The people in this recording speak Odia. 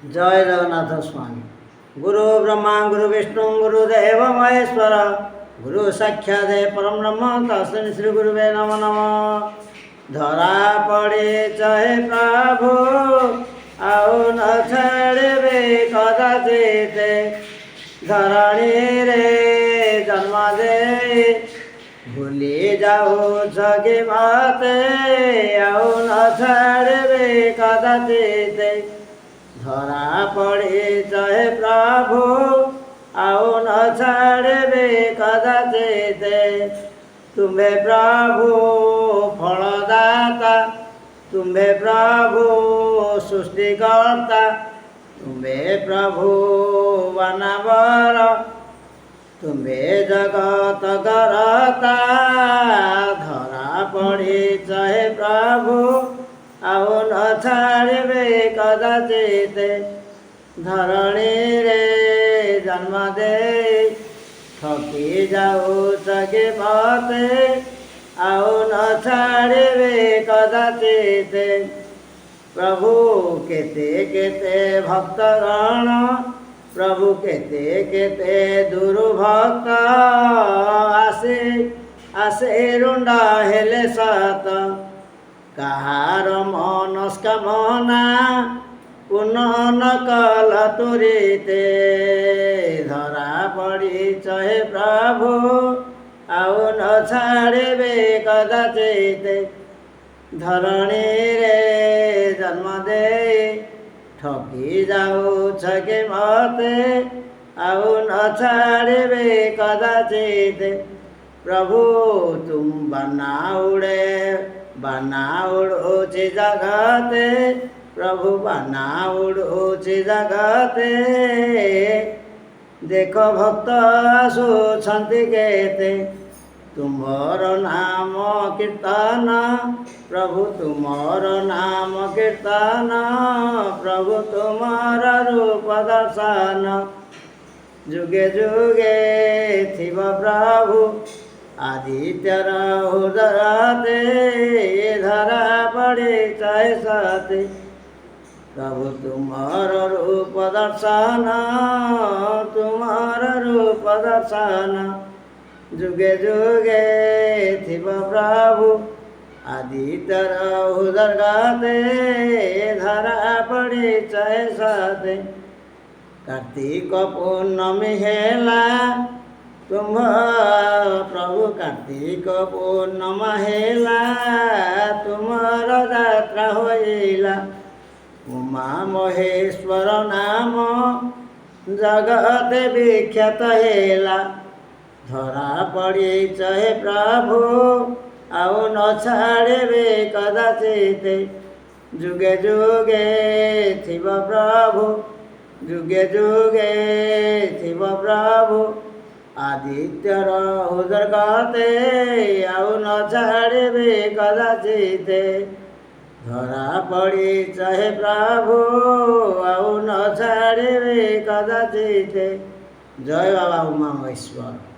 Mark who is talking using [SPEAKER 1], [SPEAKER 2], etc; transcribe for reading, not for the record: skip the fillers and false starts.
[SPEAKER 1] जय जगन्नाथ स्वामी। गुरु ब्रह्मा गुरु विष्णु गुरुदेव महेश्वर गुरु साक्षात परम ब्रह्म तस्मै श्री गुरुवे नमो नमः। धरा पड़े चाहे प्रभु ଆଉ ନ ଛାଡ଼ିବେ କଦାଚିତ ଧରଣୀରେ ଜନ୍ମ ଦେଇ ଭୁଲି ଯାଉଛ କି ମତେ ଆଉ ନ ଛାଡ଼ିବେ କଦାଚିତ ଧରା ପଡ଼ିଛ ହେ ପ୍ରଭୁ ଆଉ ନ ଛାଡ଼ିବେ କଦାଚିତ ତୁମ୍ଭେ ପ୍ରଭୁ ଫଳଦାତା तुम्हे प्रभु सृष्टिकर्ता तुम्हे प्रभु वनवर तुम्हे जगत करता धरा पड़िछ हे प्रभु ଆଉ ନ ଛାଡ଼ିବେ କଦାଚିତ ଧରଣୀରେ ଜନ୍ମ ଦେଇ ଠକି ଯାଉଛ କି ମତେ ଆଉ ନ ଛାଡ଼ିବେ କଦାଚିତ ପ୍ରଭୁ କେତେ କେତେ ଭକ୍ତଗଣ ପ୍ରଭୁ କେତେ କେତେ ଦୁର୍ଭକ୍ତ ଆସେ ରୁଣ୍ଡ ହେଲେ ସତ କାହାର ମନସ୍କାମନା ପୂର୍ଣ୍ଣ ନ କଲ ତୁରିତେ ଧରା ପଡ଼ିଛ ହେ ପ୍ରଭୁ ଆଉ ନ ଛାଡ଼ିବେ କଦାଚିତ ଧରଣୀରେ ଜନ୍ମ ଦେଇ ଠକି ଯାଉଛ କି ମତେ ଆଉ ନ ଛାଡ଼ିବେ କଦାଚିତ ପ୍ରଭୁ ତୁମ ବାନା ଉଡ଼ୁଛି ଜଗତେ ପ୍ରଭୁ ବାନା ଉଡ଼ୁଛି ଜଗତେ ଦେଖ ଭକ୍ତ ଆସୁଛନ୍ତି କେତେ ତୁମର ନାମ କୀର୍ତ୍ତନ ପ୍ରଭୁ ତୁମର ନାମ କୀର୍ତ୍ତନ ପ୍ରଭୁ ତୁମର ରୂପ ଦର୍ଶନ ଯୁଗେ ଯୁଗେ ଥିବ ପ୍ରଭୁ ଆଦିତ୍ୟର ହୃଦୟତେ ଧରା ପଡ଼ିଛ ହେ ସତେ प्रभु तुम्हार रूप दर्शन तुम्हार रूप दर्शन जुगे जुगे थिब प्रभु आदित्यर उदरगाते धरा पड़िछ हे सते कार्तिक पूर्णमी हेला तुम प्रभु कार्तिक पूर्णमा हेला तुमर यात्रा होइला उमा महेश्वर नाम जगते विख्यात हेला धरा पड़िछ हे प्रभु ଆଉ ନ ଛାଡ଼ିବେ କଦାଚିତ ଯୁଗେ ଯୁଗେ ଥିବ ପ୍ରଭୁ ଯୁଗେ ଯୁଗେ ଥିବ ପ୍ରଭୁ ଆଦିତ୍ୟର ଉଦରଗତେ ଆଉ ନ ଛାଡ଼ିବେ କଦାଚିତ ଧରା ପଡ଼ିଛ ହେ ପ୍ରଭୁ ଆଉ ନ ଛାଡ଼ିବେ କଦାଚିତ। ଜୟ ବାବା ଉମା ମହେଶ୍ୱର।